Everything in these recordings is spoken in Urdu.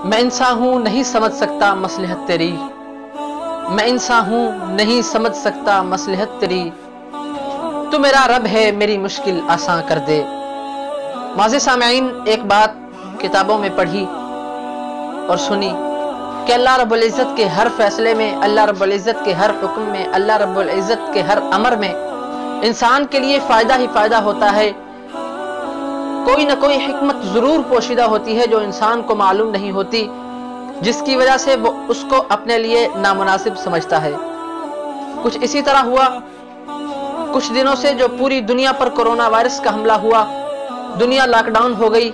میں انسان ہوں نہیں سمجھ سکتا مصلحت تیری، میں انسان ہوں نہیں سمجھ سکتا مصلحت تیری، تو میرا رب ہے میری مشکل آسان کر دے۔ معزز سامعین، ایک بات کتابوں میں پڑھی اور سنی کہ اللہ رب العزت کے ہر فیصلے میں، اللہ رب العزت کے ہر حکم میں، اللہ رب العزت کے ہر امر میں انسان کے لیے فائدہ ہی فائدہ ہوتا ہے۔ کوئی نہ کوئی حکمت ضرور پوشیدہ ہوتی ہے جو انسان کو معلوم نہیں ہوتی، جس کی وجہ سے وہ اس کو اپنے لیے نامناسب سمجھتا ہے۔ کچھ اسی طرح ہوا کچھ دنوں سے جو پوری دنیا پر کرونا وائرس کا حملہ ہوا، دنیا لاک ڈاؤن ہو گئی۔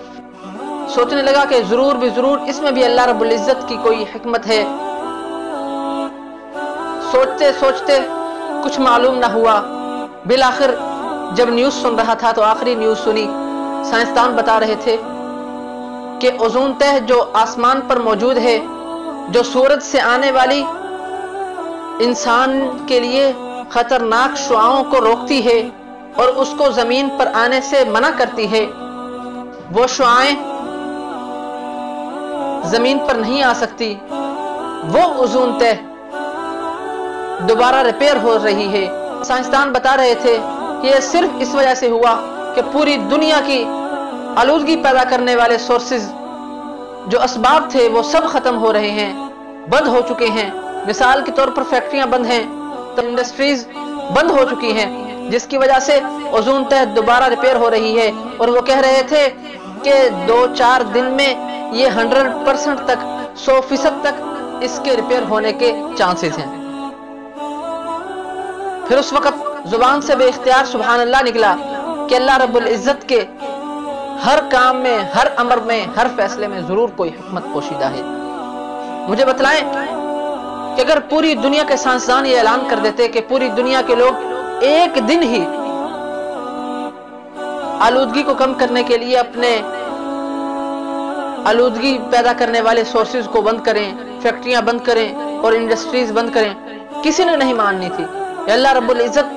سوچنے لگا کہ ضرور بھی ضرور اس میں بھی اللہ رب العزت کی کوئی حکمت ہے۔ سوچتے سوچتے کچھ معلوم نہ ہوا۔ بالآخر جب نیوز سن رہا تھا تو آخری نیوز سنی، سائنسدان بتا رہے تھے کہ اوزون تہ جو آسمان پر موجود ہے، جو سورج سے آنے والی انسان کے لیے خطرناک شعاعوں کو روکتی ہے اور اس کو زمین پر آنے سے منع کرتی ہے، وہ شعاعیں زمین پر نہیں آ سکتی۔ وہ اوزون تہ دوبارہ ریپیئر ہو رہی ہے۔ سائنسدان بتا رہے تھے کہ یہ صرف اس وجہ سے ہوا کہ پوری دنیا کی آلودگی پیدا کرنے والے سورسز جو اسباب تھے وہ سب ختم ہو رہے ہیں، بند ہو چکے ہیں۔ مثال کے طور پر فیکٹریاں بند ہیں، انڈسٹریز بند ہو چکی ہیں، جس کی وجہ سے اوزون تہ دوبارہ ریپیئر ہو رہی ہے۔ اور وہ کہہ رہے تھے کہ 2-4 دن میں یہ 100% تک 100% تک اس کے ریپیئر ہونے کے چانسز ہیں۔ پھر اس وقت زبان سے بے اختیار سبحان اللہ نکلا کہ اللہ رب العزت کے ہر کام میں، ہر امر میں، ہر فیصلے میں ضرور کوئی حکمت پوشیدہ ہے۔ مجھے بتلائیں کہ اگر پوری دنیا کے سائنسدان یہ اعلان کر دیتے کہ پوری دنیا کے لوگ ایک دن ہی آلودگی کو کم کرنے کے لیے اپنے آلودگی پیدا کرنے والے سورسز کو بند کریں، فیکٹریاں بند کریں اور انڈسٹریز بند کریں، کسی نے نہیں ماننی تھی۔ یہ اللہ رب العزت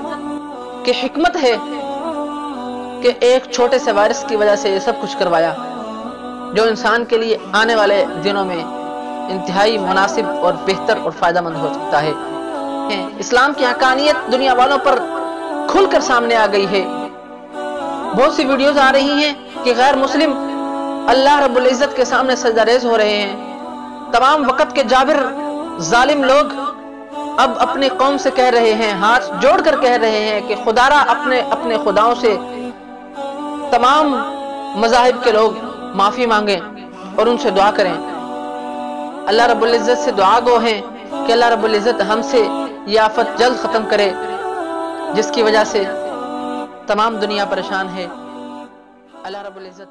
کی حکمت ہے کہ ایک چھوٹے سے وائرس کی وجہ سے یہ سب کچھ کروایا، جو انسان کے لیے آنے والے دنوں میں انتہائی مناسب اور بہتر اور فائدہ مند ہو سکتا ہے۔ اسلام کی حقانیت دنیا والوں پر کھل کر سامنے آ گئی ہے۔ بہت سی ویڈیوز آ رہی ہیں کہ غیر مسلم اللہ رب العزت کے سامنے سجدہ ریز ہو رہے ہیں۔ تمام وقت کے جابر ظالم لوگ اب اپنی قوم سے کہہ رہے ہیں، ہاتھ جوڑ کر کہہ رہے ہیں کہ خدا را اپنے خداؤں سے تمام مذاہب کے لوگ معافی مانگیں اور ان سے دعا کریں۔ اللہ رب العزت سے دعا گو ہیں کہ اللہ رب العزت ہم سے یہ آفت جلد ختم کرے جس کی وجہ سے تمام دنیا پریشان ہے۔ اللہ رب العزت